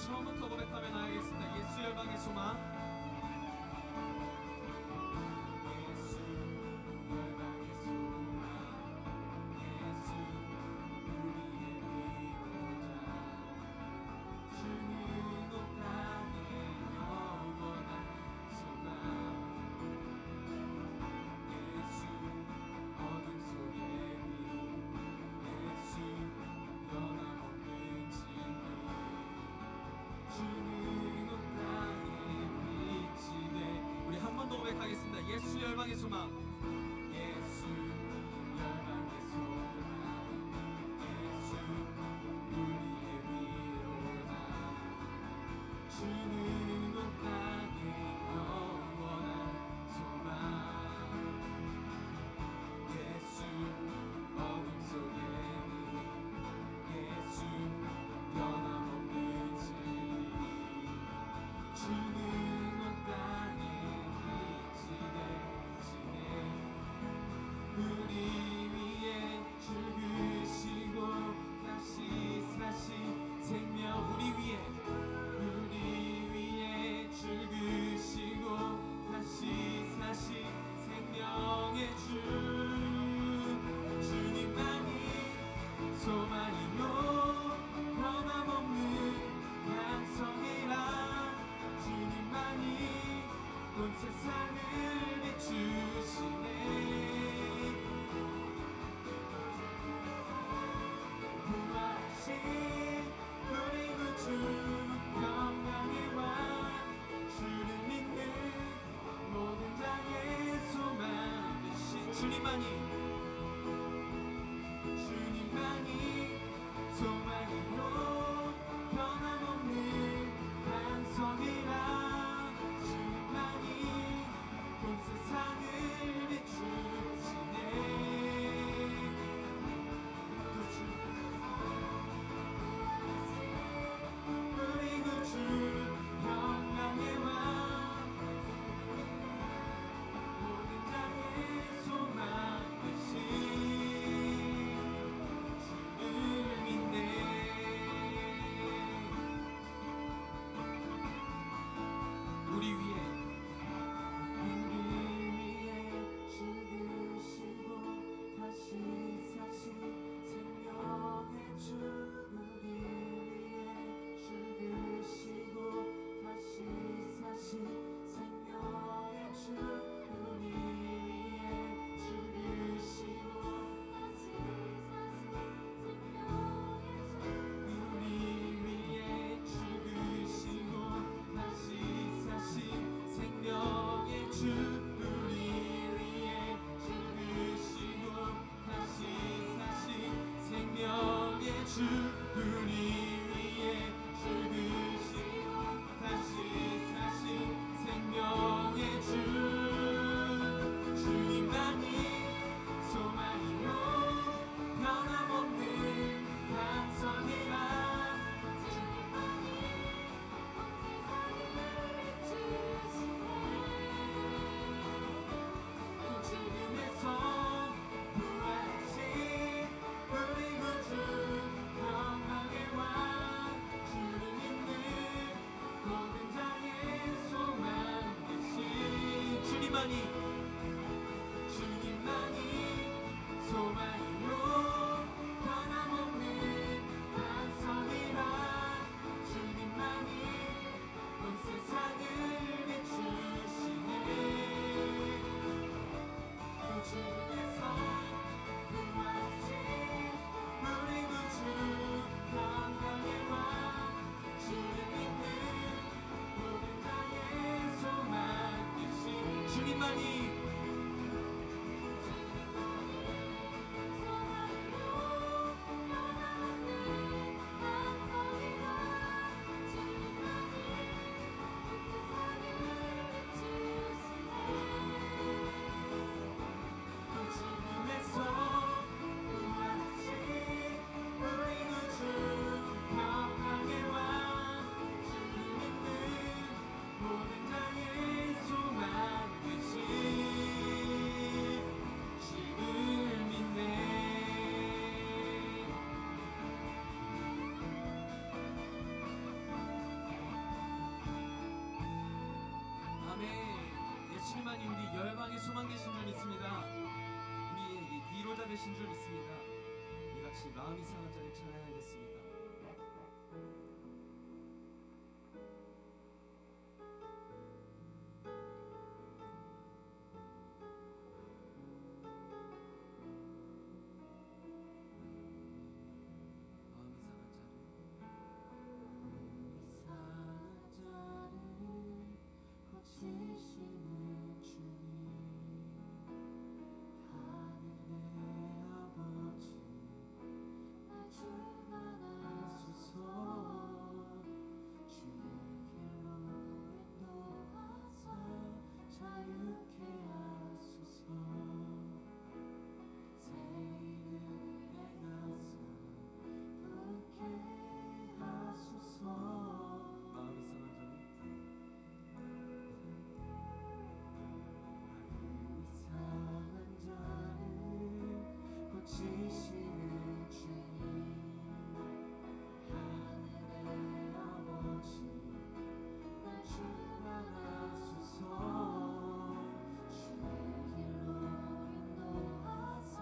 처음부터 고백하며 나가겠습니다. 예수 열방의 소망. 예수 열방의 소망. 예수 우리의 위로자. 주는 온 땅의 영원한 소망. 예수 어둠 속의 빛. 예수 변함없는 진리. 주는 온 땅에 빛이 돼. 우리 한 번 더 고백하겠습니다. 예수 열방의 소망. 예수 열방의 소망. 예수 우리의 위로다. 주는 온 땅에 영원한 소망. 예수 어둠 속의 빛. 예수 변함없는 진리. 주는 온 땅에 빛이 되시네. 우리 위에 죽으시고 다시 사신 생명. 우리 위에 죽으시고 다시 사신 생명의 주. 주님만이 소망이요 변함없는 양성이라. 주님만이 온 세상을 비추시네. 부활하신 우리 구주 영광의 왕. 주를 믿는 모든 자의 소망 되신 주님만이 소망이요 변함없는 반성이라. 주님만이 온 세상을 비추시네. 우리 구주 영광의 왕. 모든 자의 소망 되신 우리 위에 죽으시고 다시 사신 생명의 주. 우리 위에 죽으시고 다시 사신 생명의 주. 우리 위에 죽으시고 다시 사신 생명의 주. 우리 위에 죽으시고 다시 사신 생명의 주. 우리 위에 죽으시고 다시 사신 생명의 주. 우리 위에 죽으시고 다시 사신 생명의 주. 주님만이 소망이요 변함없는 반성이라. 주님만이 소망이요 변함없는 반성이라. 주님만이 온 세상을 비추시네. 그 주님께서 부활하신 우리 구주 영광의 왕. 주를 믿는 모든 자의 소망 되신 주님만이 하나님 우리 열방의 소망 되신 줄 믿습니다. 우리의 위로자 되신 줄 믿습니다. 우리 같이 마음이 상한 자를 찬양하겠습니다. 고치시는 주님 하늘의 아버지 날 주관하소서 주의 길로 인도하사 자유케 하소서 새 일을 행하사 부게 하소서 마음이 상한 자를 이상한 자를 고치시는 주님 하늘의 아버지 날 주관하소서 주의 길로 인도하사 자유케 하소서 새 일을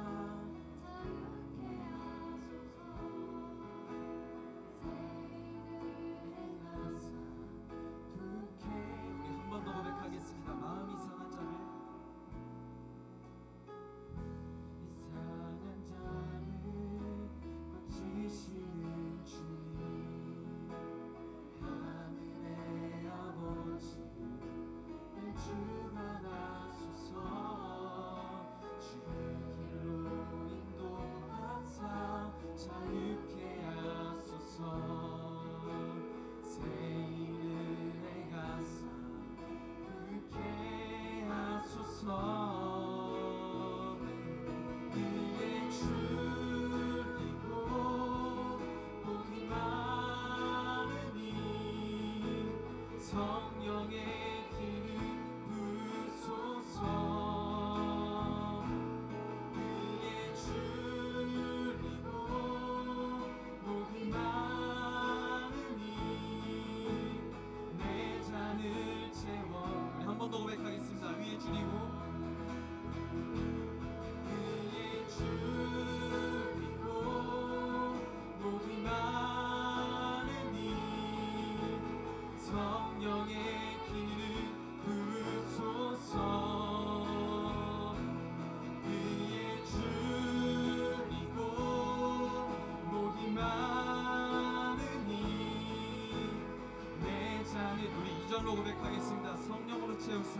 행하사 부게 우리 한 번 더 고백하겠습니다. 마음이 상한 자를 이상한 자를 고치시는 주님 하늘의 아버지 날 주관하소서 주의 길로 인도하사 자유케 하소서 새 일을 행하사 부게 하소서 그의 줄이고 복이 많으니 성령의 기름 부소서 그의 줄이고 복이 많으니 내 잔을 채워 우리 한 번 더 고백하겠습니다. 위에 줄이고 그의 줄이고 복이 많으니 성령의 기름 부소서 그의 줄이고 복이 많으니 내 잔을 우리 2절로 고백하겠습니다. 성령으로 채우사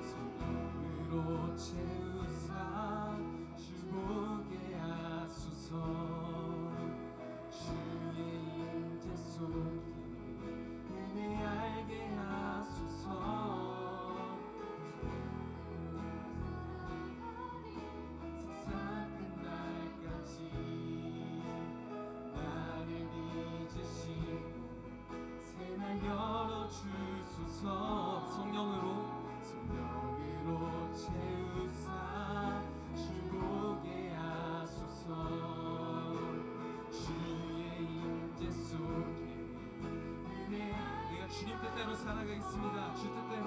성령으로 채우사 주보게 하소서 주의 임재 속에 은혜 알게 하소서 세상 끝날까지 나를 잊으시고 새날 열어주소서 성령으로 채우사 주보게 하소서 주의 임재 속에 은혜 우리가 주님 뜻대로 살아가겠습니다. 주 뜻대로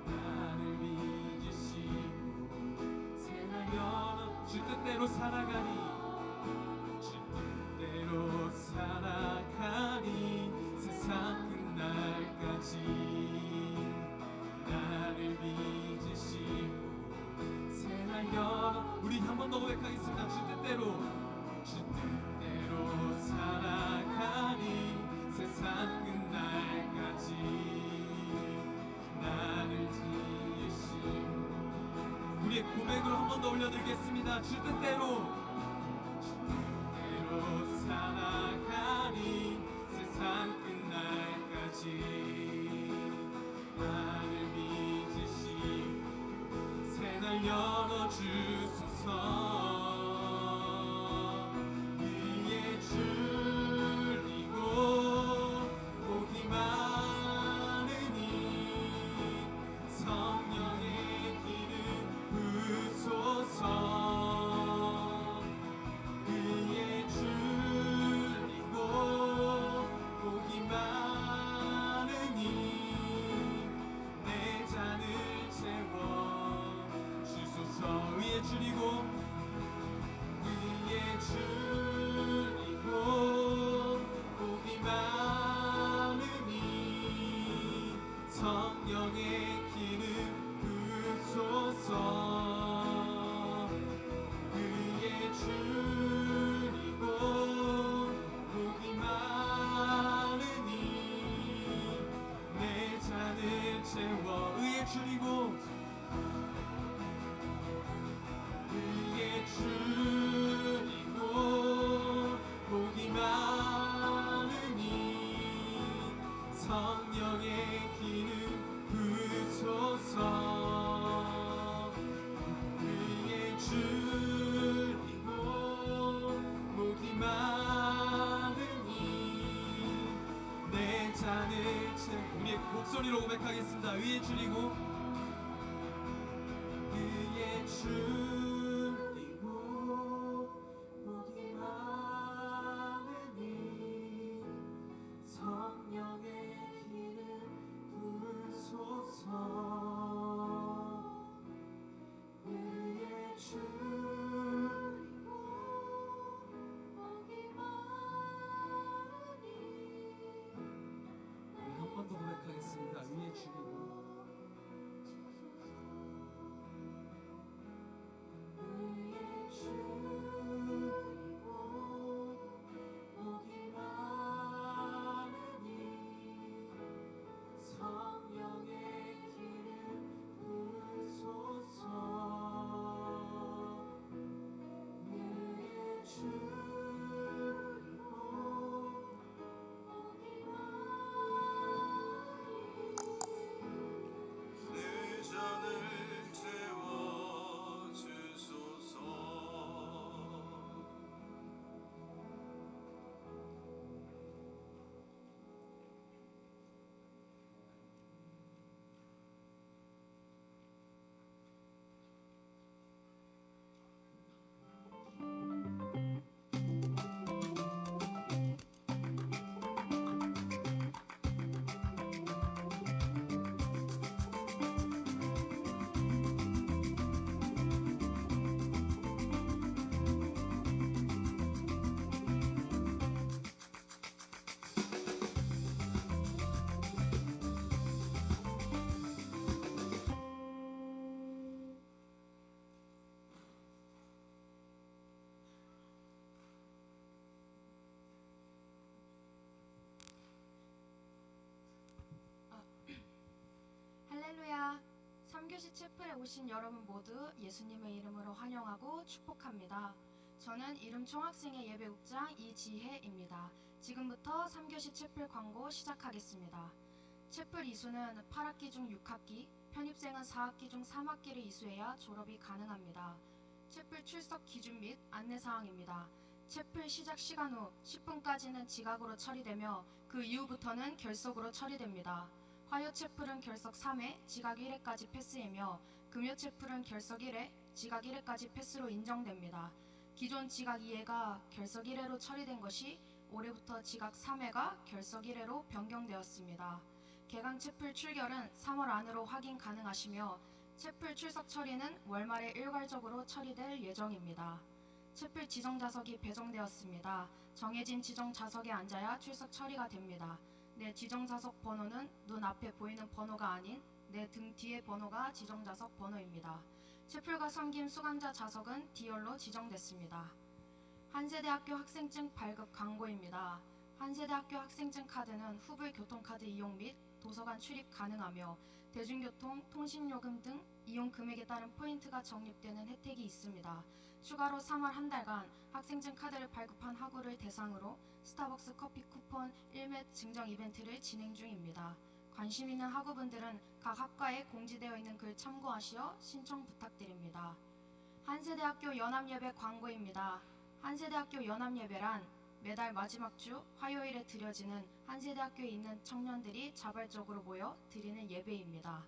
나를 믿으시고 새날 열어 주 뜻대로 살아가니 주 뜻대로 살아가니 세상 끝날까지 나를 믿으시고 새날 열어 우리 한 번 더 고백하겠습니다. 주 뜻대로 살아가니 세상 끝날까지 나를 지으시고 우리의 고백을 한 번 더 올려드리겠습니다. 주 뜻대로 살아가니 세상 끝날까지 나를 믿으시고 새날 열어주소서 위에 줄이고 복이 많으니 성령의 기름 부소서 줄이고 위에 줄이고 복이 많으니 성령의 기름 부소서 위에 줄이고 복이 많으니 내 잔을 채워 위에 줄이고 위에 줄이고 복이 많으니 성령의 기름 부소서 위에 줄이고 복이 많으니 내 잔을 채워 우리의 목소리로 고백하겠습니다. 위에 줄이고 위에 줄이고 복이 많으니 성령의 기름 부소서 위에 줄이고 복이 많으니 한 번 더 고백하겠습니다. 위에 줄이고 위에 줄이고 복이 많으니 성령의 기름 부소서 위에 줄이고 복이 많으니 내 잔을 채워주소서 할렐루야! 3교시 채플에 오신 여러분 모두 예수님의 이름으로 환영하고 축복합니다. 저는 이름 총학생회 예배국장 이지혜입니다. 지금부터 3교시 채플 광고 시작하겠습니다. 채플 이수는 8학기 중 6학기, 편입생은 4학기 중 3학기를 이수해야 졸업이 가능합니다. 채플 출석 기준 및 안내사항입니다. 채플 시작 시간 후 10분까지는 지각으로 처리되며 그 이후부터는 결석으로 처리됩니다. 화요 채플은 결석 3회, 지각 1회까지 패스이며 금요 채플은 결석 1회, 지각 1회까지 패스로 인정됩니다. 기존 지각 2회가 결석 1회로 처리된 것이 올해부터 지각 3회가 결석 1회로 변경되었습니다. 개강 채플 출결은 3월 안으로 확인 가능하시며 채플 출석 처리는 월 말에 일괄적으로 처리될 예정입니다. 채플 지정 좌석이 배정되었습니다. 정해진 지정 좌석에 앉아야 출석 처리가 됩니다. 내 지정 좌석 번호는 눈 앞에 보이는 번호가 아닌 내 등 뒤의 번호가 지정 좌석 번호입니다. 채플과 섬김 수강자 좌석은 D열로 지정됐습니다. 한세대학교 학생증 발급 광고입니다. 한세대학교 학생증 카드는 후불 교통카드 이용 및 도서관 출입 가능하며 대중교통, 통신요금 등 이용 금액에 따른 포인트가 적립되는 혜택이 있습니다. 추가로 3월 한 달간 학생증 카드를 발급한 학우를 대상으로 스타벅스 커피 쿠폰 1매 증정 이벤트를 진행 중입니다. 관심 있는 학우분들은 각 학과에 공지되어 있는 글 참고하시어 신청 부탁드립니다. 한세대학교 연합예배 광고입니다. 한세대학교 연합예배란 매달 마지막 주 화요일에 드려지는 한세대학교에 있는 청년들이 자발적으로 모여 드리는 예배입니다.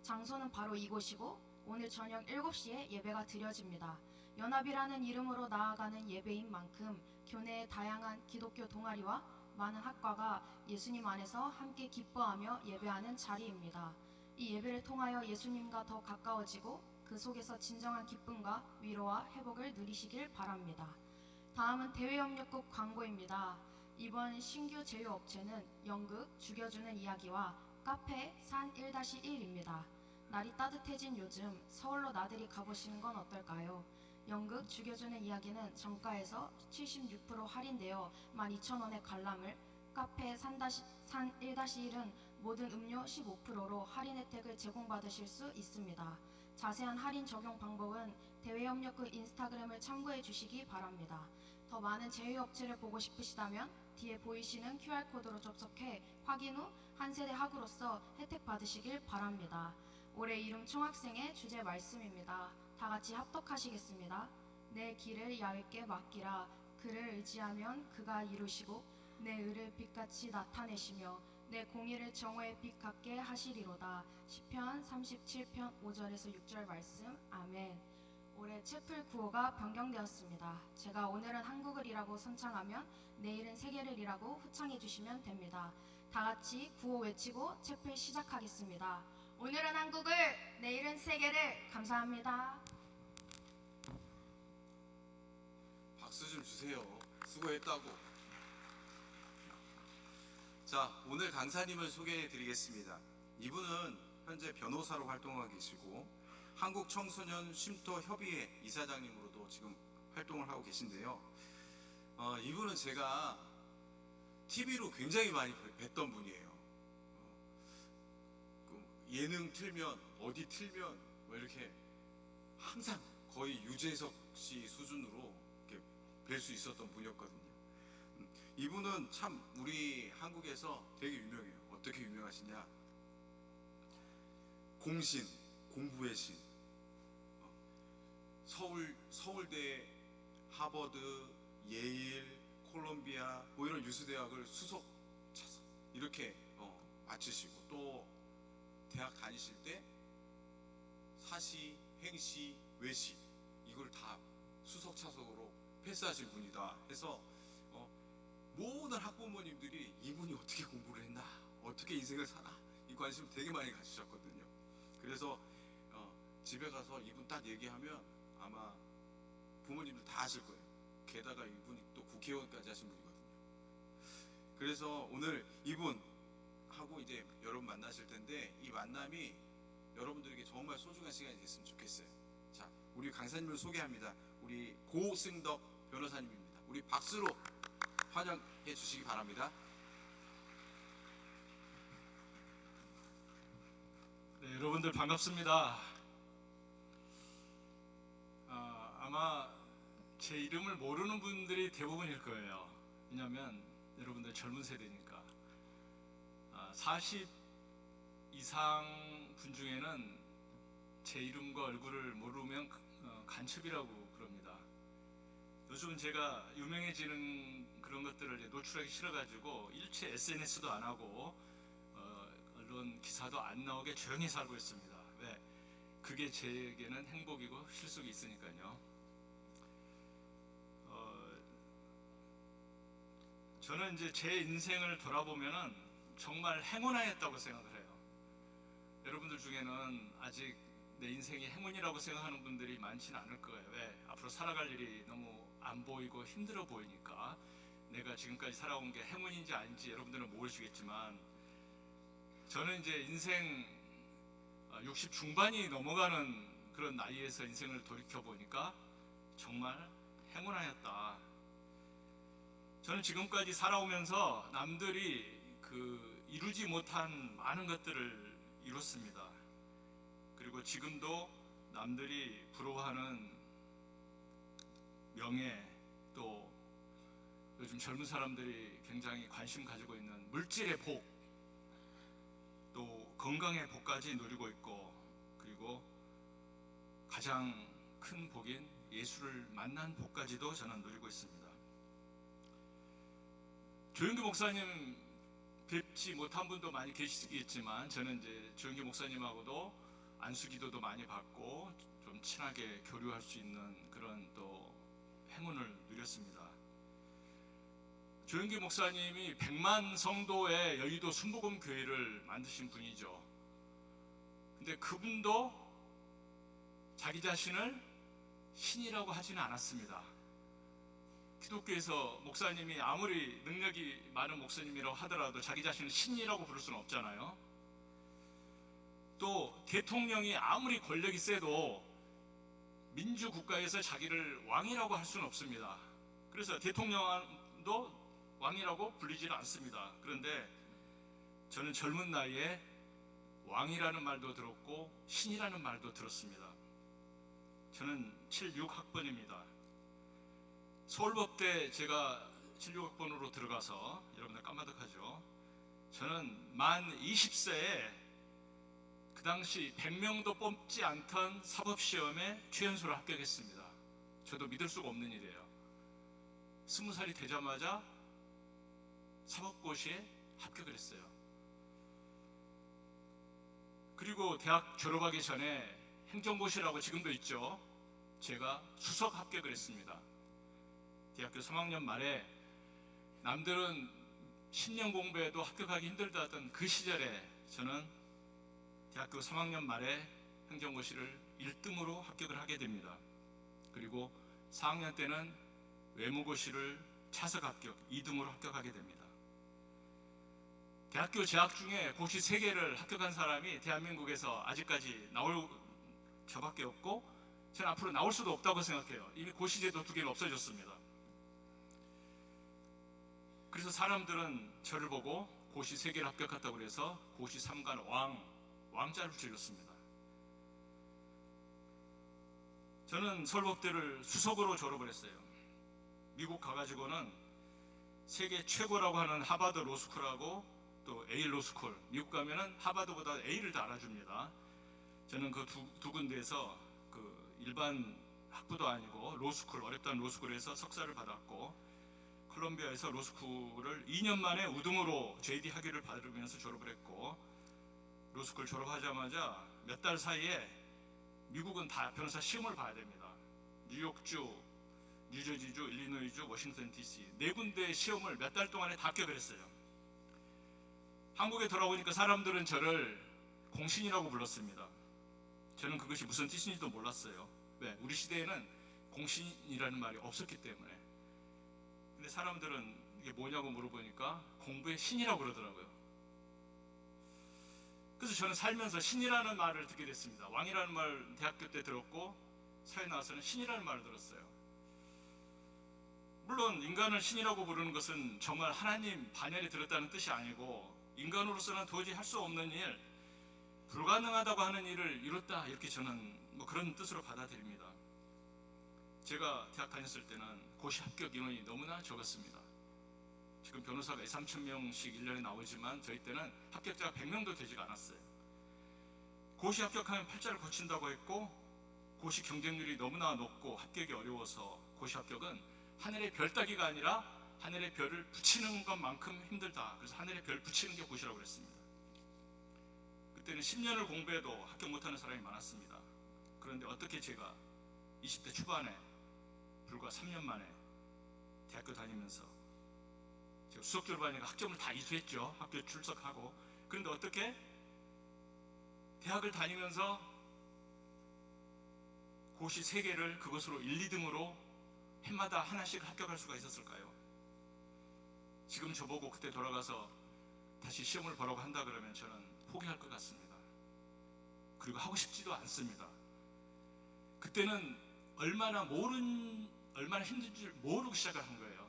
장소는 바로 이곳이고 오늘 저녁 7시에 예배가 드려집니다. 연합이라는 이름으로 나아가는 예배인 만큼 교내의 다양한 기독교 동아리와 많은 학과가 예수님 안에서 함께 기뻐하며 예배하는 자리입니다. 이 예배를 통하여 예수님과 더 가까워지고 그 속에서 진정한 기쁨과 위로와 회복을 누리시길 바랍니다. 다음은 대외협력국 광고입니다. 이번 신규 제휴업체는 연극 죽여주는 이야기와 카페 산 1-1입니다. 날이 따뜻해진 요즘 서울로 나들이 가보시는 건 어떨까요? 연극 죽여주는 이야기는 정가에서 76% 할인되어 12,000원의 관람을, 카페 산 1-1은 모든 음료 15%로 할인 혜택을 제공받으실 수 있습니다. 자세한 할인 적용 방법은 대외협력국 인스타그램을 참고해 주시기 바랍니다. 더 많은 제휴업체를 보고 싶으시다면 뒤에 보이시는 QR코드로 접속해 확인 후 한 세대 학우로서 혜택 받으시길 바랍니다. 올해 이름 총학생의 주제 말씀입니다. 다 같이 합독하시겠습니다. 내 길을 야훼께 맡기라. 그를 의지하면 그가 이루시고 내 의를 빛같이 나타내시며 내 공의를 정오의 빛 같게 하시리로다. 시편 37편 5절에서 6절 말씀. 아멘. 올해 채플 구호가 변경되었습니다. 제가 오늘은 한국을이라고 선창하면 내일은 세계를이라고 후창해 주시면 됩니다. 다 같이 구호 외치고 채플 시작하겠습니다. 오늘은 한국을, 내일은 세계를. 감사합니다. 박수 좀 주세요. 수고했다고. 자, 오늘 강사님을 소개해 드리겠습니다. 이분은 현재 변호사로 활동하고 계시고 한국 청소년 쉼터 협의회 이사장님으로도 지금 활동을 하고 계신데요. 이분은 제가 TV로 굉장히 많이 뵀던 분이에요. 예능 틀면 어디 틀면 뭐 이렇게 항상 거의 유재석 씨 수준으로 이렇게 뵐 수 있었던 분이었거든요. 이분은 참 우리 한국에서 되게 유명해요. 어떻게 유명하시냐? 공신, 공부의 신. 서울대, 하버드, 예일, 콜롬비아 뭐 이런 유수대학을 수석 차석 이렇게 마치시고 또 대학 다니실 때 사시, 행시, 외시 이걸 다 수석 차석으로 패스하신 분이다 해서 모든 학부모님들이 이분이 어떻게 공부를 했나, 어떻게 인생을 사나 이 관심을 되게 많이 가지셨거든요. 그래서 집에 가서 이분 딱 얘기하면 아마 부모님들 다 아실 거예요. 게다가 이분이 또 국회의원까지 하신 분이거든요. 그래서 오늘 이분하고 이제 여러분 만나실 텐데 이 만남이 여러분들에게 정말 소중한 시간이 됐으면 좋겠어요. 자, 우리 강사님을 소개합니다. 우리 고승덕 변호사님입니다. 우리 박수로 환영해 주시기 바랍니다. 네, 여러분들 반갑습니다. 아마 제 이름을 모르는 분들이 대부분일 거예요. 왜냐하면 여러분들 젊은 세대니까. 40 이상 분 중에는 제 이름과 얼굴을 모르면 간첩이라고 그럽니다. 요즘 제가 유명해지는 그런 것들을 이제 노출하기 싫어가지고 일체 SNS도 안 하고 언론 기사도 안 나오게 조용히 살고 있습니다. 왜? 그게 제게는 행복이고 실속이 있으니까요. 저는 이제 제 인생을 돌아보면은 정말 행운하였다고 생각을 해요. 여러분들 중에는 아직 내 인생이 행운이라고 생각하는 분들이 많지는 않을 거예요. 왜? 앞으로 살아갈 일이 너무 안 보이고 힘들어 보이니까. 내가 지금까지 살아온 게 행운인지 아닌지 여러분들은 모르시겠지만 저는 이제 인생 60 중반이 넘어가는 그런 나이에서 인생을 돌이켜 보니까 정말 행운하였다. 저는 지금까지 살아오면서 남들이 이루지 못한 많은 것들을 이뤘습니다. 그리고 지금도 남들이 부러워하는 명예, 또 요즘 젊은 사람들이 굉장히 관심 가지고 있는 물질의 복, 또 건강의 복까지 누리고 있고, 그리고 가장 큰 복인 예수를 만난 복까지도 저는 누리고 있습니다. 조영규 목사님 뵙지 못한 분도 많이 계시겠지만 저는 이제 조영규 목사님하고도 안수기도도 많이 받고 좀 친하게 교류할 수 있는 그런 또 행운을 누렸습니다. 조영규 목사님이 100만 성도의 여의도 순복음 교회를 만드신 분이죠. 근데 그분도 자기 자신을 신이라고 하지는 않았습니다. 기독교에서 목사님이 아무리 능력이 많은 목사님이라고 하더라도 자기 자신을 신이라고 부를 수는 없잖아요. 또 대통령이 아무리 권력이 세도 민주국가에서 자기를 왕이라고 할 수는 없습니다. 그래서 대통령도 왕이라고 불리지는 않습니다. 그런데 저는 젊은 나이에 왕이라는 말도 들었고 신이라는 말도 들었습니다. 저는 76학번입니다. 서울법대 제가 76학번으로 들어가서 여러분들 까마득하죠. 저는 만 20세에 그 당시 100명도 뽑지 않던 사법시험에 최연소로 합격했습니다. 저도 믿을 수가 없는 일이에요. 20살이 되자마자 사법고시에 합격을 했어요. 그리고 대학 졸업하기 전에 행정고시라고 지금도 있죠. 제가 수석 합격을 했습니다. 대학교 3학년 말에 남들은 10년 공부해도 합격하기 힘들다 하던 그 시절에 저는 대학교 3학년 말에 행정고시를 1등으로 합격을 하게 됩니다. 그리고 4학년 때는 외무고시를 차석 합격 2등으로 합격하게 됩니다. 대학교 재학 중에 고시 3개를 합격한 사람이 대한민국에서 아직까지 나올 저밖에 없고 저는 앞으로 나올 수도 없다고 생각해요. 이미 고시제도 2개는 없어졌습니다. 그래서 사람들은 저를 보고 고시 3개를 합격했다고 해서 고시 3관 왕자를 줄였습니다. 저는 서울법대를 수석으로 졸업을 했어요. 미국 가가지고는 세계 최고라고 하는 하버드 로스쿨하고 또 에일 로스쿨, 미국 가면은 하버드보다 A를 더 알아줍니다. 저는 그 두 군데에서 그 일반 학부도 아니고 로스쿨, 어렵다는 로스쿨에서 석사를 받았고 콜롬비아에서 로스쿨을 2년 만에 우등으로 JD 학위를 받으면서 졸업을 했고 로스쿨 졸업하자마자 몇 달 사이에 미국은 다 변호사 시험을 봐야 됩니다. 뉴욕주, 뉴저지주, 일리노이주, 워싱턴 DC 4군데 시험을 몇 달 동안에 다 합격을 했어요. 한국에 돌아오니까 사람들은 저를 공신이라고 불렀습니다. 저는 그것이 무슨 뜻인지도 몰랐어요. 왜? 우리 시대에는 공신이라는 말이 없었기 때문에. 근데 사람들은 이게 뭐냐고 물어보니까 공부의 신이라고 그러더라고요. 그래서 저는 살면서 신이라는 말을 듣게 됐습니다. 왕이라는 말 대학교 때 들었고 사회 나와서는 신이라는 말을 들었어요. 물론 인간을 신이라고 부르는 것은 정말 하나님 반열에 들었다는 뜻이 아니고 인간으로서는 도저히 할 수 없는 일, 불가능하다고 하는 일을 이뤘다 이렇게 저는 그런 뜻으로 받아들입니다. 제가 대학 다녔을 때는 고시 합격 인원이 너무나 적었습니다. 지금 변호사가 2,3,000명씩 1년에 나오지만 저희 때는 합격자가 100명도 되지가 않았어요. 고시 합격하면 팔자를 고친다고 했고 고시 경쟁률이 너무나 높고 합격이 어려워서 고시 합격은 하늘의 별 따기가 아니라 하늘의 별을 붙이는 것만큼 힘들다. 그래서 하늘의 별 붙이는 게 고시라고 그랬습니다. 그때는 10년을 공부해도 합격 못하는 사람이 많았습니다. 그런데 어떻게 제가 20대 초반에 불과 3년 만에 대학교 다니면서 제가 수석 졸업하니까 학점을 다 이수했죠. 학교 출석하고. 그런데 어떻게 대학을 다니면서 고시 3개를 그것으로 1, 2등으로 해마다 하나씩 합격할 수가 있었을까요? 지금 저보고 그때 돌아가서 다시 시험을 보라고 한다 그러면 저는 포기할 것 같습니다. 그리고 하고 싶지도 않습니다. 그때는 얼마나 힘든 줄 모르고 시작을 한 거예요.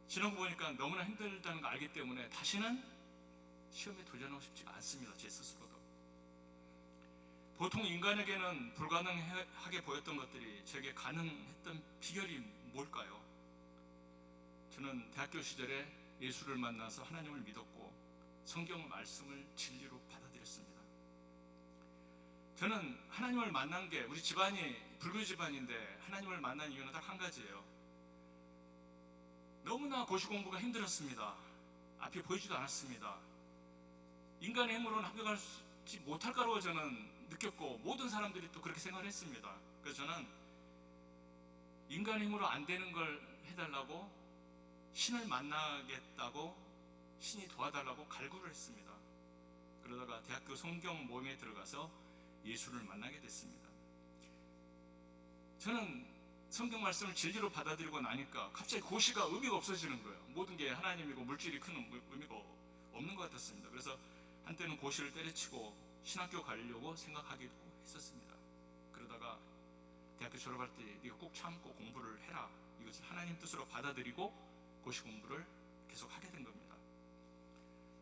지나고 보니까 너무나 힘들다는 걸 알기 때문에 다시는 시험에 도전하고 싶지가 않습니다. 제 스스로도. 보통 인간에게는 불가능하게 보였던 것들이 제게 가능했던 비결이 뭘까요? 저는 대학교 시절에 예수를 만나서 하나님을 믿었고 성경 말씀을 진리로 받아들였습니다. 저는 하나님을 만난 게 우리 집안이 불교 집안인데 하나님을 만난 이유는 딱 한 가지예요. 너무나 고시 공부가 힘들었습니다. 앞이 보이지도 않았습니다. 인간의 힘으로는 합격하지 못할 거라고 저는 느꼈고 모든 사람들이 또 그렇게 생각을 했습니다. 그래서 저는 인간의 힘으로 안 되는 걸 해달라고 신을 만나겠다고 신이 도와달라고 갈구를 했습니다. 그러다가 대학교 성경 모임에 들어가서 예수를 만나게 됐습니다. 저는 성경 말씀을 진리로 받아들이고 나니까 갑자기 고시가 의미가 없어지는 거예요. 모든 게 하나님이고 물질이 큰 의미가 없는 것 같았습니다. 그래서 한때는 고시를 때려치고 신학교 가려고 생각하기도 했었습니다. 그러다가 대학교 졸업할 때 네가 꼭 참고 공부를 해라, 이것을 하나님 뜻으로 받아들이고 고시 공부를 계속 하게 된 겁니다.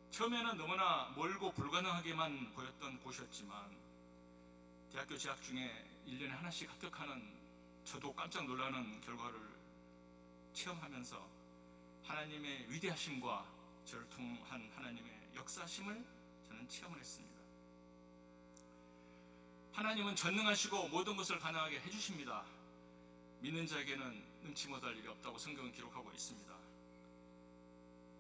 처음에는 너무나 멀고 불가능하게만 보였던 고시였지만 대학교 재학 중에 1년에 하나씩 합격하는 저도 깜짝 놀라는 결과를 체험하면서 하나님의 위대하심과 저를 통한 하나님의 역사심을 저는 체험을 했습니다. 하나님은 전능하시고 모든 것을 가능하게 해주십니다. 믿는 자에게는 능치 못할 일이 없다고 성경은 기록하고 있습니다.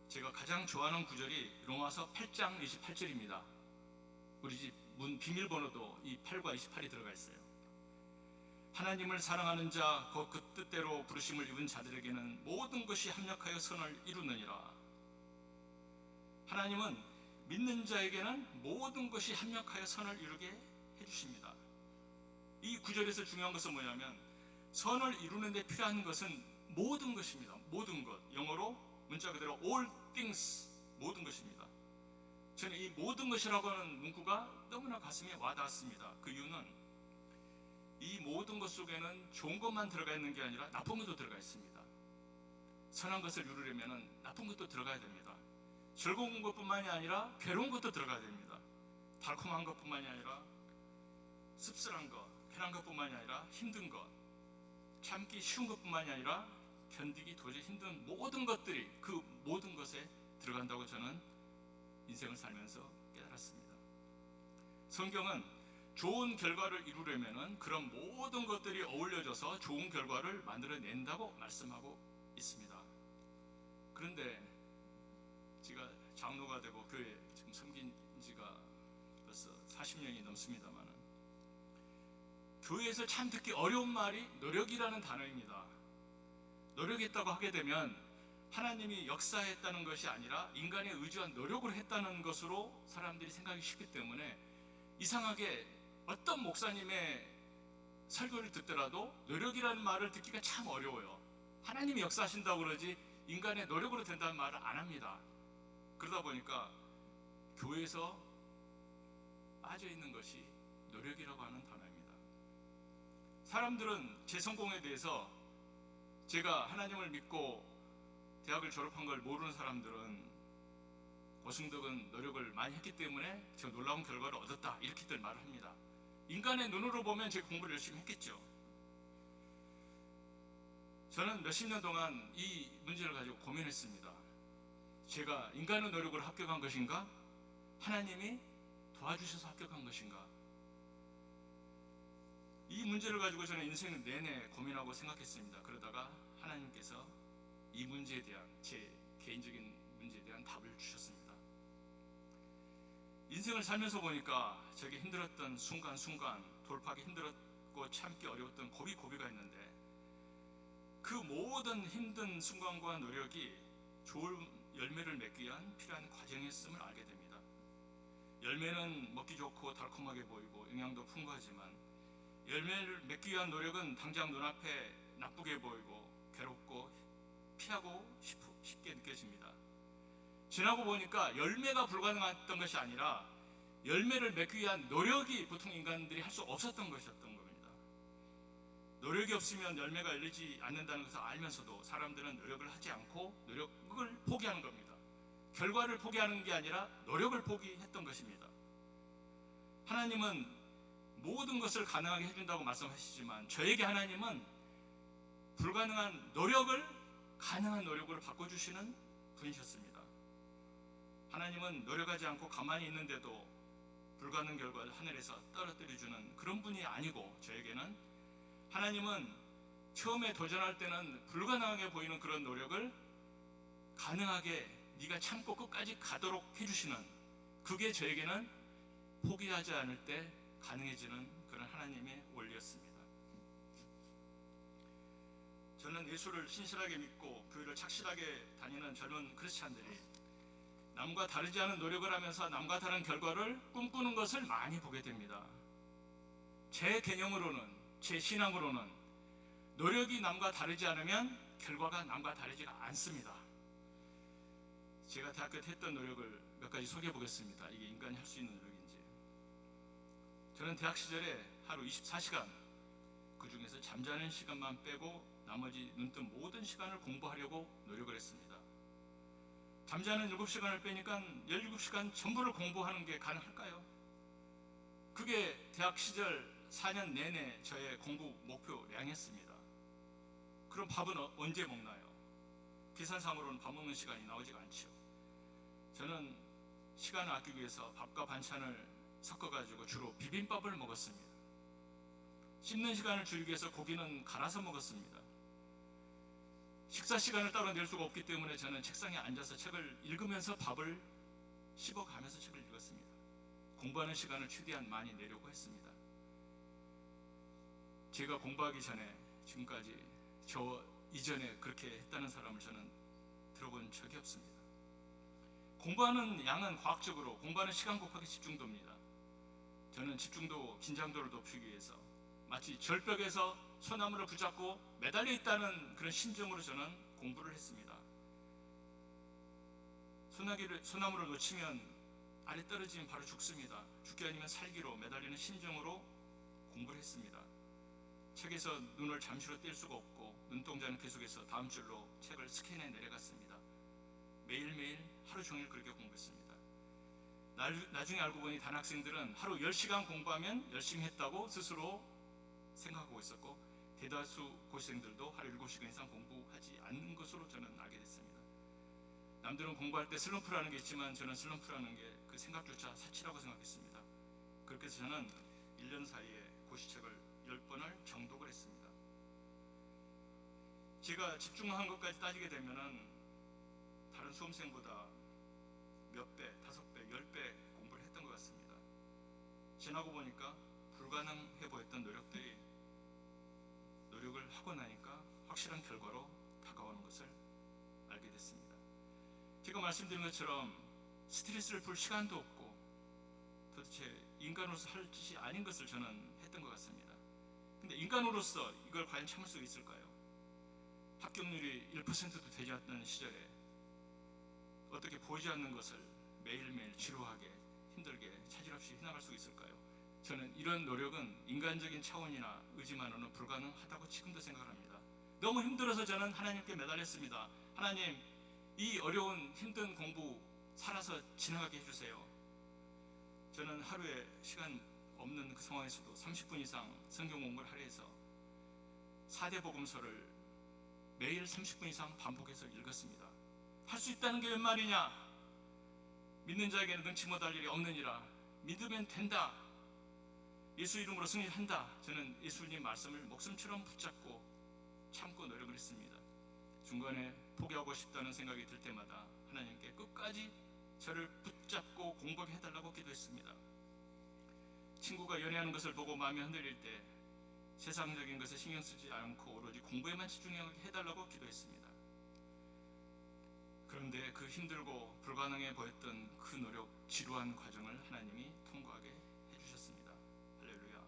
제가 가장 좋아하는 구절이 로마서 8장 28절입니다. 우리 집 문 비밀번호도 이 8과 28이 들어가 있어요. 하나님을 사랑하는 자, 곧 그 뜻대로 부르심을 입은 자들에게는 모든 것이 합력하여 선을 이루느니라. 하나님은 믿는 자에게는 모든 것이 합력하여 선을 이루게 해주십니다. 이 구절에서 중요한 것은 뭐냐면 선을 이루는 데 필요한 것은 모든 것입니다. 모든 것. 영어로 문자 그대로 all things, 모든 것입니다. 저는 이 모든 것이라고 하는 문구가 너무나 가슴에 와닿았습니다. 그 이유는 이 모든 것 속에는 좋은 것만 들어가 있는 게 아니라 나쁜 것도 들어가 있습니다. 선한 것을 이루려면 나쁜 것도 들어가야 됩니다. 즐거운 것뿐만이 아니라 괴로운 것도 들어가야 됩니다. 달콤한 것뿐만이 아니라 씁쓸한 것, 편한 것뿐만이 아니라 힘든 것, 참기 쉬운 것뿐만이 아니라 견디기 도저히 힘든 모든 것들이 그 모든 것에 들어간다고 저는 인생을 살면서 깨달았습니다. 성경은 좋은 결과를 이루려면 그런 모든 것들이 어울려져서 좋은 결과를 만들어낸다고 말씀하고 있습니다. 그런데 제가 장로가 되고 교회 지금 섬긴 지가 벌써 40년이 넘습니다만 교회에서 참 듣기 어려운 말이 노력이라는 단어입니다. 노력했다고 하게 되면 하나님이 역사했다는 것이 아니라 인간에 의지한 노력을 했다는 것으로 사람들이 생각이 쉽기 때문에 이상하게 어떤 목사님의 설교를 듣더라도 노력이라는 말을 듣기가 참 어려워요. 하나님이 역사하신다고 그러지 인간의 노력으로 된다는 말을 안 합니다. 그러다 보니까 교회에서 빠져있는 것이 노력이라고 하는 단어입니다. 사람들은 제 성공에 대해서 제가 하나님을 믿고 대학을 졸업한 걸 모르는 사람들은 고승덕은 노력을 많이 했기 때문에 제가 놀라운 결과를 얻었다, 이렇게들 말을 합니다. 인간의 눈으로 보면 제가 공부를 열심히 했겠죠. 저는 몇십 년 동안 이 문제를 가지고 고민했습니다. 제가 인간의 노력으로 합격한 것인가? 하나님이 도와주셔서 합격한 것인가? 이 문제를 가지고 저는 인생 내내 고민하고 생각했습니다. 그러다가 하나님께서 이 문제에 대한, 제 개인적인 문제에 대한 답을 주셨습니다. 인생을 살면서 보니까 저게 힘들었던 순간순간, 돌파하기 힘들었고 참기 어려웠던 고비가 있는데 그 모든 힘든 순간과 노력이 좋은 열매를 맺기 위한 필요한 과정이었음을 알게 됩니다. 열매는 먹기 좋고 달콤하게 보이고 영양도 풍부하지만 열매를 맺기 위한 노력은 당장 눈앞에 나쁘게 보이고 괴롭고 피하고 쉽게 느껴집니다. 지나고 보니까 열매가 불가능했던 것이 아니라 열매를 맺기 위한 노력이 보통 인간들이 할 수 없었던 것이었던 겁니다. 노력이 없으면 열매가 열리지 않는다는 것을 알면서도 사람들은 노력을 하지 않고 노력을 포기하는 겁니다. 결과를 포기하는 게 아니라 노력을 포기했던 것입니다. 하나님은 모든 것을 가능하게 해준다고 말씀하시지만 저에게 하나님은 불가능한 노력을 가능한 노력으로 바꿔주시는 분이셨습니다. 하나님은 노력하지 않고 가만히 있는데도 불가능한 결과를 하늘에서 떨어뜨려주는 그런 분이 아니고 저에게는 하나님은 처음에 도전할 때는 불가능하게 보이는 그런 노력을 가능하게 네가 참고 끝까지 가도록 해주시는, 그게 저에게는 포기하지 않을 때 가능해지는 그런 하나님의 원리였습니다. 저는 예수를 신실하게 믿고 교회를 착실하게 다니는 젊은 크리스찬들이 남과 다르지 않은 노력을 하면서 남과 다른 결과를 꿈꾸는 것을 많이 보게 됩니다. 제 개념으로는, 제 신앙으로는 노력이 남과 다르지 않으면 결과가 남과 다르지가 않습니다. 제가 대학교 때 했던 노력을 몇 가지 소개해 보겠습니다. 이게 인간이 할 수 있는 노력인지. 저는 대학 시절에 하루 24시간, 그 중에서 잠자는 시간만 빼고 나머지 눈뜬 모든 시간을 공부하려고 노력을 했습니다. 잠자는 7시간을 빼니까 17시간 전부를 공부하는 게 가능할까요? 그게 대학 시절 4년 내내 저의 공부 목표량이었습니다. 그럼 밥은 언제 먹나요? 계산상으로는 밥 먹는 시간이 나오지가 않죠. 저는 시간을 아끼기 위해서 밥과 반찬을 섞어가지고 주로 비빔밥을 먹었습니다. 씹는 시간을 줄이기 위해서 고기는 갈아서 먹었습니다. 식사 시간을 따로 낼 수가 없기 때문에 저는 책상에 앉아서 책을 읽으면서 밥을 씹어가면서 책을 읽었습니다. 공부하는 시간을 최대한 많이 내려고 했습니다. 제가 공부하기 전에 지금까지 저 이전에 그렇게 했다는 사람을 저는 들어본 적이 없습니다. 공부하는 양은 과학적으로 공부하는 시간 곱하기 집중도입니다. 저는 집중도, 긴장도를 높이기 위해서 마치 절벽에서 소나무를 붙잡고 매달려 있다는 그런 심정으로 저는 공부를 했습니다. 소나무를 놓치면 아래 떨어지면 바로 죽습니다. 죽기 아니면 살기로 매달리는 심정으로 공부를 했습니다. 책에서 눈을 잠시로 뗄 수가 없고 눈동자는 계속해서 다음 줄로 책을 스캔해 내려갔습니다. 매일매일 하루 종일 그렇게 공부했습니다. 나중에 알고 보니 다른 학생들은 하루 10시간 공부하면 열심히 했다고 스스로 생각하고 있었고 대다수 고시생들도 하루 7시간 이상 공부하지 않는 것으로 저는 알게 됐습니다. 남들은 공부할 때 슬럼프라는 게 있지만 저는 슬럼프라는 게 그 생각조차 사치라고 생각했습니다. 그렇게 해서 저는 1년 사이에 고시책을 10번을 정독을 했습니다. 제가 집중한 것까지 따지게 되면은 다른 수험생보다 몇 배, 5배, 10배 공부를 했던 것 같습니다. 지나고 보니까 불가능해 보였던 노력들이 노력을 하고 나니까 확실한 결과로 다가오는 것을 알게 됐습니다. 제가 말씀드린 것처럼 스트레스를 풀 시간도 없고 도대체 인간으로서 할 짓이 아닌 것을 저는 했던 것 같습니다. 근데 인간으로서 이걸 과연 참을 수 있을까요? 합격률이 1%도 되지 않는 시절에 어떻게 보이지 않는 것을 매일매일 지루하게 힘들게 차질 없이 해나갈 수 있을까요? 저는 이런 노력은 인간적인 차원이나 의지만으로는 불가능하다고 지금도 생각합니다. 너무 힘들어서 저는 하나님께 매달렸습니다. 하나님, 이 어려운 힘든 공부 살아서 지나가게 해주세요. 저는 하루에 시간 없는 그 상황에서도 30분 이상 성경 공부를 하려 해서 4대 복음서를 매일 30분 이상 반복해서 읽었습니다. 할 수 있다는 게 웬 말이냐? 믿는 자에게는 능치 못할 일이 없느니라. 믿으면 된다. 예수 이름으로 승리한다. 저는 예수님 말씀을 목숨처럼 붙잡고 참고 노력을 했습니다. 중간에 포기하고 싶다는 생각이 들 때마다 하나님께 끝까지 저를 붙잡고 공부하게 해달라고 기도했습니다. 친구가 연애하는 것을 보고 마음이 흔들릴 때 세상적인 것에 신경 쓰지 않고 오로지 공부에만 집중하게 해달라고 기도했습니다. 그런데 그 힘들고 불가능해 보였던 그 노력, 지루한 과정을 하나님이 통과하게 해주셨습니다. 할렐루야.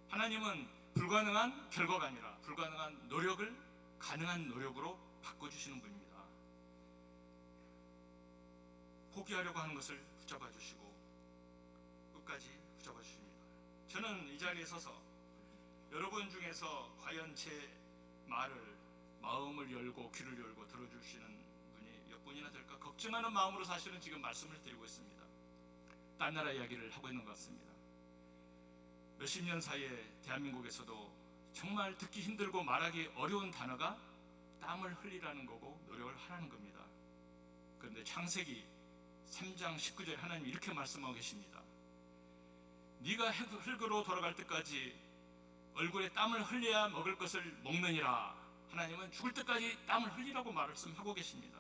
하나님은 불가능한 결과가 아니라 불가능한 노력을 가능한 노력으로 바꿔주시는 분입니다. 포기하려고 하는 것을 붙잡아 주시고 끝까지 붙잡아 주십니다. 저는 이 자리에 서서 여러분 중에서 과연 제 말을 마음을 열고 귀를 열고 들어주시는 분이 몇 분이나 될까 걱정하는 마음으로 사실은 지금 말씀을 드리고 있습니다. 딴 나라 이야기를 하고 있는 것 같습니다. 몇십 년 사이에 대한민국에서도 정말 듣기 힘들고 말하기 어려운 단어가 땀을 흘리라는 거고 노력을 하라는 겁니다. 그런데 창세기 3장 19절에 하나님이 이렇게 말씀하고 계십니다. 네가 흙으로 돌아갈 때까지 얼굴에 땀을 흘려야 먹을 것을 먹느니라. 하나님은 죽을 때까지 땀을 흘리라고 말씀하고 계십니다.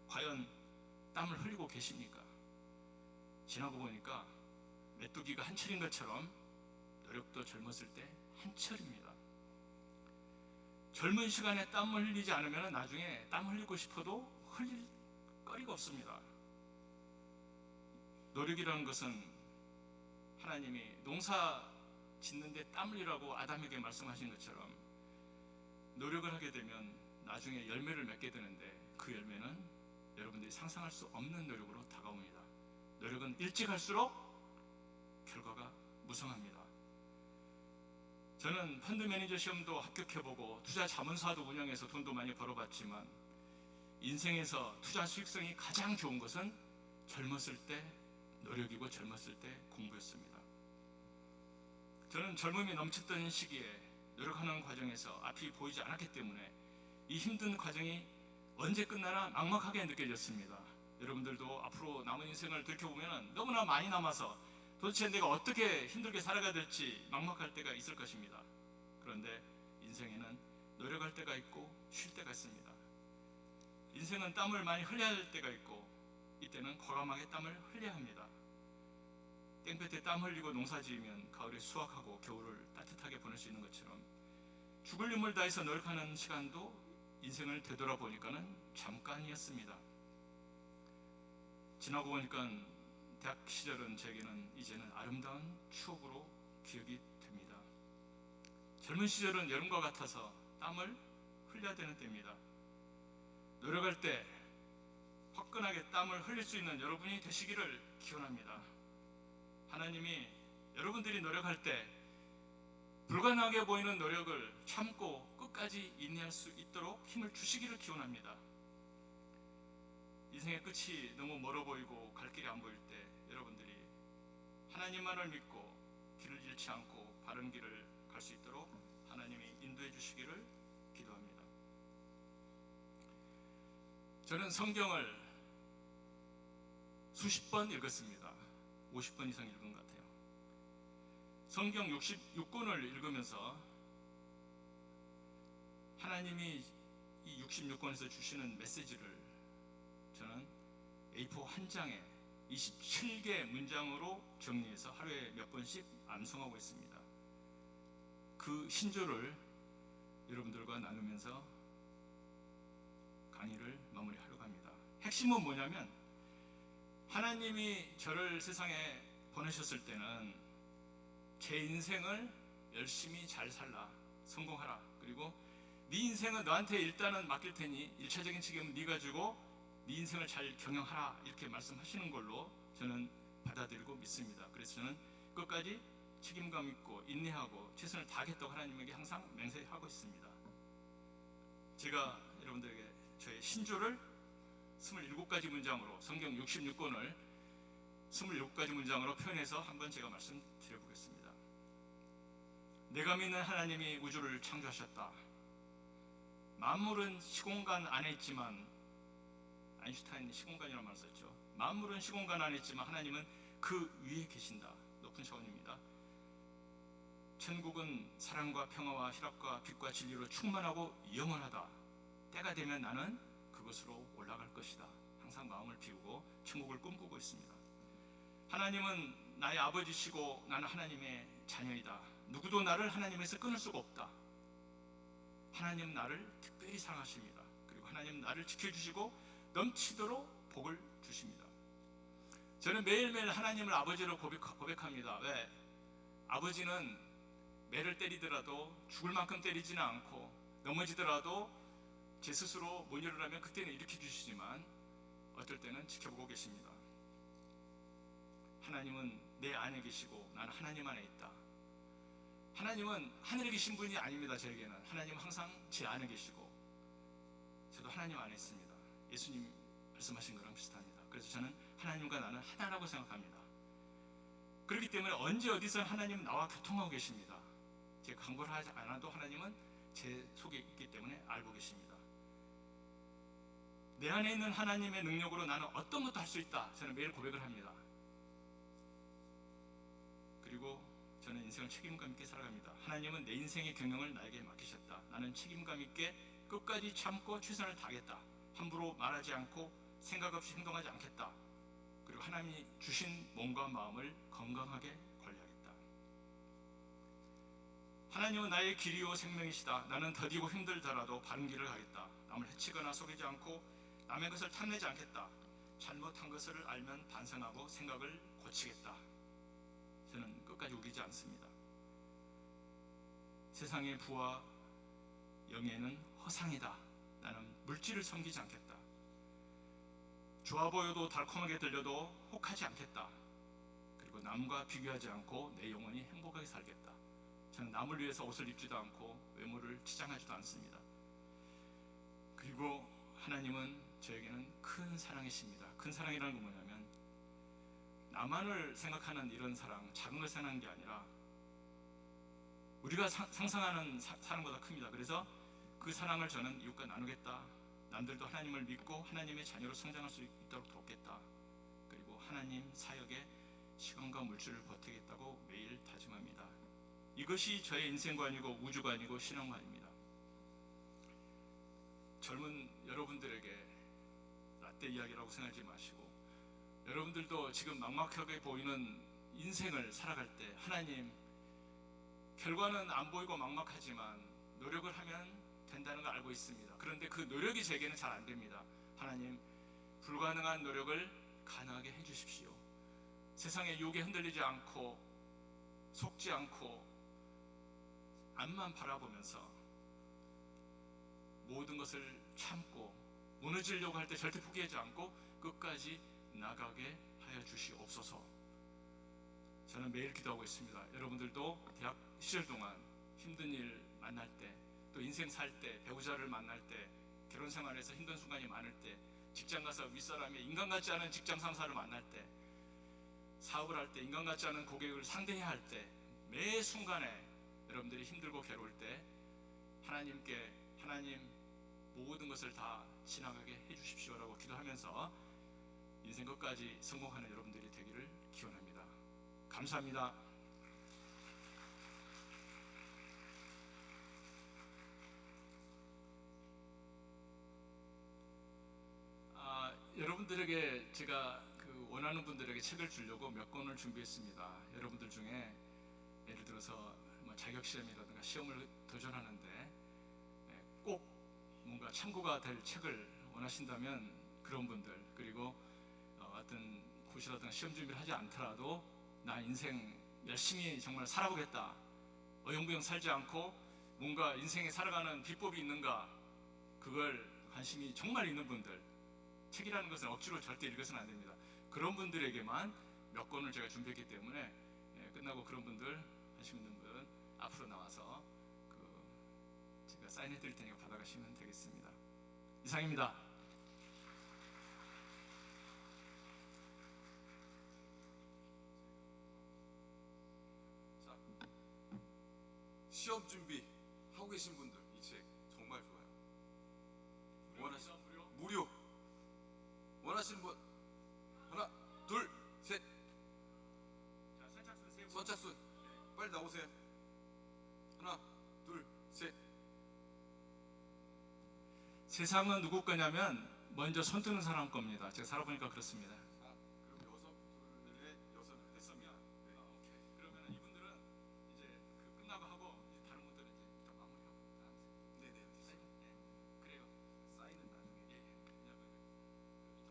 과연 땀을 흘리고 계십니까? 지나고 보니까 메뚜기가 한철인 것처럼 노력도 젊었을 때 한철입니다. 젊은 시간에 땀을 흘리지 않으면 나중에 땀 흘리고 싶어도 흘릴 거리가 없습니다. 노력이라는 것은 하나님이 농사 짓는데 땀 흘리라고 아담에게 말씀하신 것처럼 노력을 하게 되면 나중에 열매를 맺게 되는데 그 열매는 여러분들이 상상할 수 없는 노력으로 다가옵니다. 노력은 일찍 할수록 결과가 무성합니다. 저는 펀드 매니저 시험도 합격해보고 투자 자문사도 운영해서 돈도 많이 벌어봤지만 인생에서 투자 수익성이 가장 좋은 것은 젊었을 때 노력이고 젊었을 때 공부였습니다. 저는 젊음이 넘쳤던 시기에 노력하는 과정에서 앞이 보이지 않았기 때문에 이 힘든 과정이 언제 끝나나 막막하게 느껴졌습니다. 여러분들도 앞으로 남은 인생을 돌이켜보면 너무나 많이 남아서 도대체 내가 어떻게 힘들게 살아가야 될지 막막할 때가 있을 것입니다. 그런데 인생에는 노력할 때가 있고 쉴 때가 있습니다. 인생은 땀을 많이 흘려야 할 때가 있고 이때는 과감하게 땀을 흘려야 합니다. 땡볕에 땀 흘리고 농사 지으면 가을에 수확하고 겨울을 따뜻하게 보낼 수 있는 것처럼 죽을 힘을 다해서 노력하는 시간도 인생을 되돌아보니까는 잠깐이었습니다. 지나고 보니까 대학 시절은 제게는 이제는 아름다운 추억으로 기억이 됩니다. 젊은 시절은 여름과 같아서 땀을 흘려야 되는 때입니다. 노력할 때 화끈하게 땀을 흘릴 수 있는 여러분이 되시기를 기원합니다. 하나님이 여러분들이 노력할 때 불가능하게 보이는 노력을 참고 끝까지 인내할 수 있도록 힘을 주시기를 기원합니다. 인생의 끝이 너무 멀어 보이고 갈 길이 안 보일 때 여러분들이 하나님만을 믿고 길을 잃지 않고 바른 길을 갈 수 있도록 하나님이 인도해 주시기를 기도합니다. 저는 성경을 수십 번 읽었습니다. 50번 이상 읽은 것 같아요. 성경 66권을 읽으면서 하나님이 이 66권에서 주시는 메시지를 저는 A4 한 장에 27개 문장으로 정리해서 하루에 몇 번씩 암송하고 있습니다. 그 신조를 여러분들과 나누면서 강의를 마무리하려고 합니다. 핵심은 뭐냐면 하나님이 저를 세상에 보내셨을 때는 제 인생을 열심히 잘 살라, 성공하라. 그리고 네 인생은 너한테 일단은 맡길 테니 1차적인 책임은 네가 지고 네 인생을 잘 경영하라 이렇게 말씀하시는 걸로 저는 받아들이고 믿습니다. 그래서 저는 끝까지 책임감 있고 인내하고 최선을 다하겠다고 하나님에게 항상 맹세하고 있습니다. 제가 여러분들에게 저의 신조를 27가지 문장으로 성경 66권을 27가지 문장으로 표현해서 한번 제가 말씀드려보겠습니다. 내가 믿는 하나님이 우주를 창조하셨다. 만물은 시공간 안에 있지만 아인슈타인이 시공간이라는 말을 썼죠. 만물은 시공간 안에 있지만 하나님은 그 위에 계신다. 높은 차원입니다. 천국은 사랑과 평화와 희락과 빛과 진리로 충만하고 영원하다. 때가 되면 나는 그것으로 올라갈 것이다. 항상 마음을 비우고 천국을 꿈꾸고 있습니다. 하나님은 나의 아버지시고 나는 하나님의 자녀이다. 누구도 나를 하나님에서 끊을 수가 없다. 하나님 나를 특별히 사랑하십니다. 그리고 하나님 나를 지켜주시고 넘치도록 복을 주십니다. 저는 매일매일 하나님을 아버지로 고백합니다. 왜? 아버지는 매를 때리더라도 죽을 만큼 때리지는 않고 넘어지더라도 제 스스로 못 일어나면 그때는 일으켜 주시지만 어떨 때는 지켜보고 계십니다. 하나님은 내 안에 계시고 나는 하나님 안에 있다. 하나님은 하늘에 계신 분이 아닙니다. 저에게는 하나님은 항상 제 안에 계시고 저도 하나님 안에 있습니다. 예수님 말씀하신 거랑 비슷합니다. 그래서 저는 하나님과 나는 하나라고 생각합니다. 그렇기 때문에 언제 어디서 하나님은 나와 교통하고 계십니다. 제가 강구를 하지 않아도 하나님은 제 속에 있기 때문에 알고 계십니다. 내 안에 있는 하나님의 능력으로 나는 어떤 것도 할 수 있다. 저는 매일 고백을 합니다. 그리고 저는 인생을 책임감 있게 살아갑니다. 하나님은 내 인생의 경영을 나에게 맡기셨다. 나는 책임감 있게 끝까지 참고 최선을 다하겠다. 함부로 말하지 않고 생각 없이 행동하지 않겠다. 그리고 하나님이 주신 몸과 마음을 건강하게 관리하겠다. 하나님은 나의 길이요 생명이시다. 나는 더디고 힘들더라도 바른 길을 가겠다. 남을 해치거나 속이지 않고 남의 것을 탐내지 않겠다. 잘못한 것을 알면 반성하고 생각을 고치겠다. 저는 끝까지 우기지 않습니다. 세상의 부와 영예는 허상이다. 나는 물질을 섬기지 않겠다. 좋아 보여도 달콤하게 들려도 혹하지 않겠다. 그리고 남과 비교하지 않고 내 영혼이 행복하게 살겠다. 저는 남을 위해서 옷을 입지도 않고 외모를 치장하지도 않습니다. 그리고 하나님은 저에게는 큰 사랑이십니다. 큰 사랑이라는 건 뭐냐면 나만을 생각하는 이런 사랑, 작은 걸 생각하는 게 아니라 우리가 상상하는 사랑보다 큽니다. 그래서 그 사랑을 저는 이웃과 나누겠다. 남들도 하나님을 믿고 하나님의 자녀로 성장할 수 있도록 돕겠다. 그리고 하나님 사역에 시간과 물질을 보태겠다고 매일 다짐합니다. 이것이 저의 인생관이고 우주관이고 신앙관입니다. 젊은 여러분들에게 라떼 이야기라고 생각하지 마시고, 여러분들도 지금 막막하게 보이는 인생을 살아갈 때 하나님, 결과는 안 보이고 막막하지만 노력을 하면 된다는 걸 알고 있습니다. 그런데 그 노력이 제게는 잘 안 됩니다. 하나님, 불가능한 노력을 가능하게 해주십시오. 세상의 유혹에 흔들리지 않고 속지 않고 앞만 바라보면서 모든 것을 참고 무너지려고 할 때 절대 포기하지 않고 끝까지 나가게 하여 주시옵소서. 저는 매일 기도하고 있습니다. 여러분들도 대학 시절 동안 힘든 일 만날 때, 또 인생 살 때, 배우자를 만날 때, 결혼 생활에서 힘든 순간이 많을 때, 직장 가서 윗사람이 인간 같지 않은 직장 상사를 만날 때, 사업을 할 때 인간 같지 않은 고객을 상대해야 할 때, 매 순간에 여러분들이 힘들고 괴로울 때 하나님께, 하나님 모든 것을 다 지나가게 해주십시오라고 기도하면서 인생 끝까지 성공하는 여러분들이 되기를 기원합니다. 감사합니다. 여러분들에게 제가 원하는 분들에게 책을 주려고 몇 권을 준비했습니다. 여러분들 중에 예를 들어서 자격 시험이라든가 시험을 도전하는데 꼭 뭔가 참고가 될 책을 원하신다면 그런 분들, 그리고 어떤 고시라든가 시험 준비를 하지 않더라도 나 인생 열심히 정말 살아보겠다, 어영부영 살지 않고 뭔가 인생에 살아가는 비법이 있는가, 그걸 관심이 정말 있는 분들, 책이라는 것은 억지로 절대 읽어서는 안 됩니다. 그런 분들에게만 몇 권을 제가 준비했기 때문에 끝나고 그런 분들, 관심 있는 분 앞으로 나와서 제가 사인해 드릴 테니까 받아가시면 되겠습니다. 이상입니다. 자, 시험 준비 하고 계신 분들 이 책 정말 좋아요. 무료. 원하시는 분 하나, 둘, 셋. 자, 선착순 세 분. 선착순 빨리 나오세요. 하나, 둘, 셋. 세상은 누구 거냐면 먼저 손 뜨는 사람 겁니다. 제가 살아보니까 그렇습니다. 그럼 여섯 됐습니다. 네. 오케이. 그러면 이분들은 이제 끝나고 하고 이제 다른 분들은 이제 일단 마무리하고 나가세요. 네네. 네. 그래요. 사인은 나중에. 예, 예. 왜냐면 일단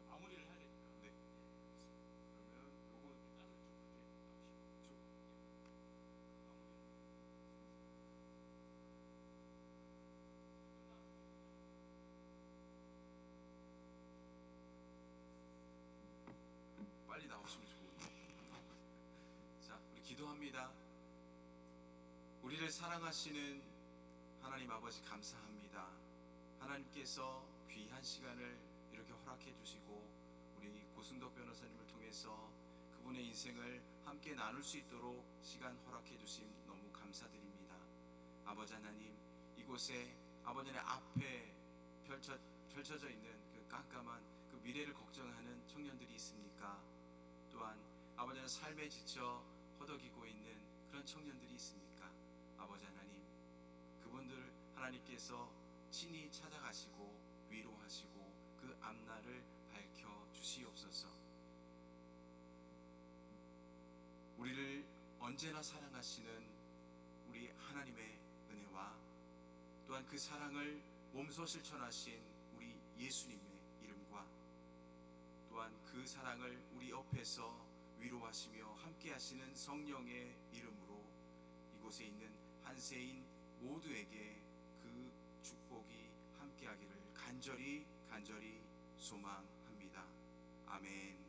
마무리를 해야 되니까. 네. 그러면 요거 다들 좀 그렇게 나오시고. 쭉. 빨리 나오시면 좋은데. 자, 우리 기도합니다. 우리를 사랑하시는 하나님 아버지 감사합니다. 하나님께서 귀한 시간을 이렇게 허락해 주시고 우리 고승덕 변호사님을 통해서 그분의 인생을 함께 나눌 수 있도록 시간 허락해 주심 너무 감사드립니다. 아버지 하나님, 이곳에 아버지의 앞에 펼쳐져 있는 그 깜깜한 그 미래를 걱정하는 청년들이 있습니까? 또한 아버지는 삶에 지쳐 허덕이고 있는 그런 청년들이 있습니까? 아버지 하나님, 그분들 하나님께서 친히 찾아가시고 위로하시고 그 앞날을 밝혀 주시옵소서. 우리를 언제나 사랑하시는 우리 하나님의 은혜와 또한 그 사랑을 몸소 실천하신 우리 예수님의 이름과 또 또한 그 사랑을 우리 옆에서 위로하시며 함께하시는 성령의 이름으로 이곳에 있는 한세인 모두에게 그 축복이 함께하기를 간절히 소망합니다. 아멘.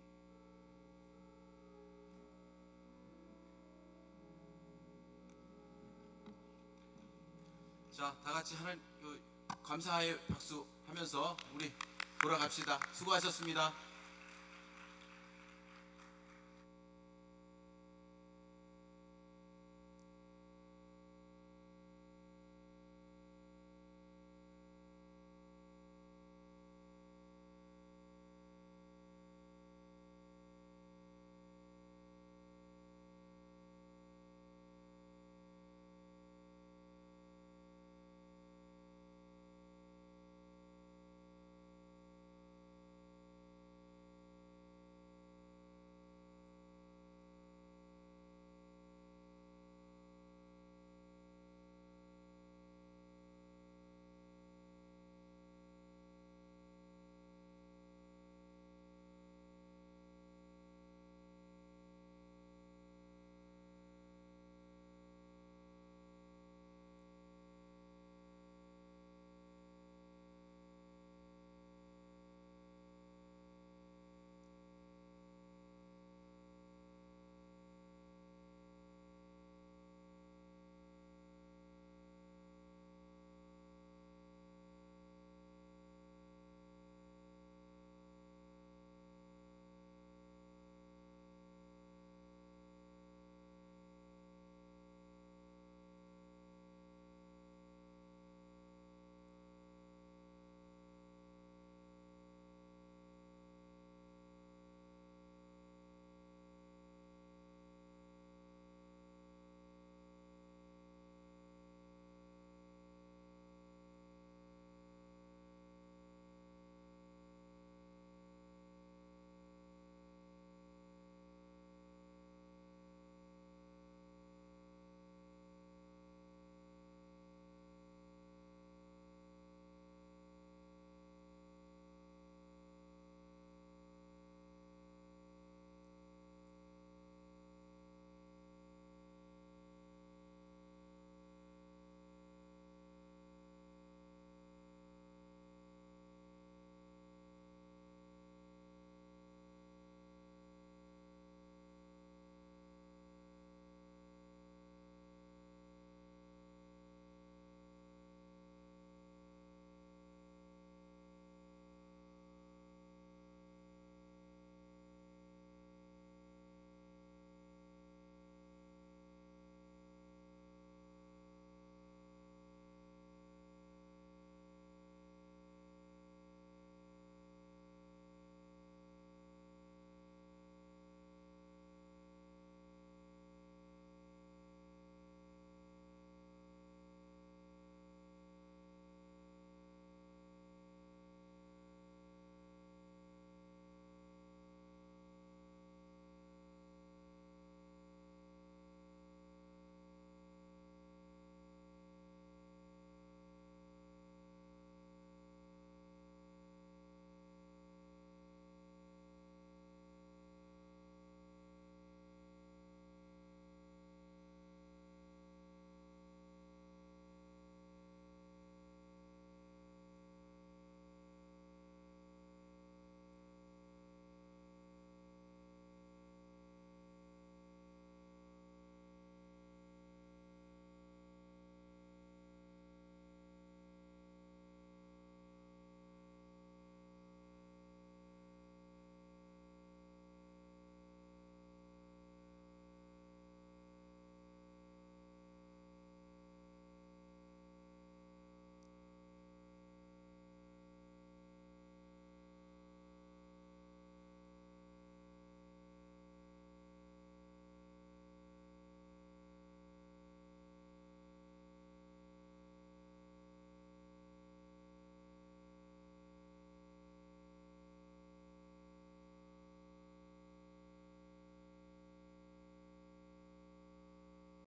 자, 다 같이 하나님 감사의 박수 하면서 우리 돌아갑시다. 수고하셨습니다.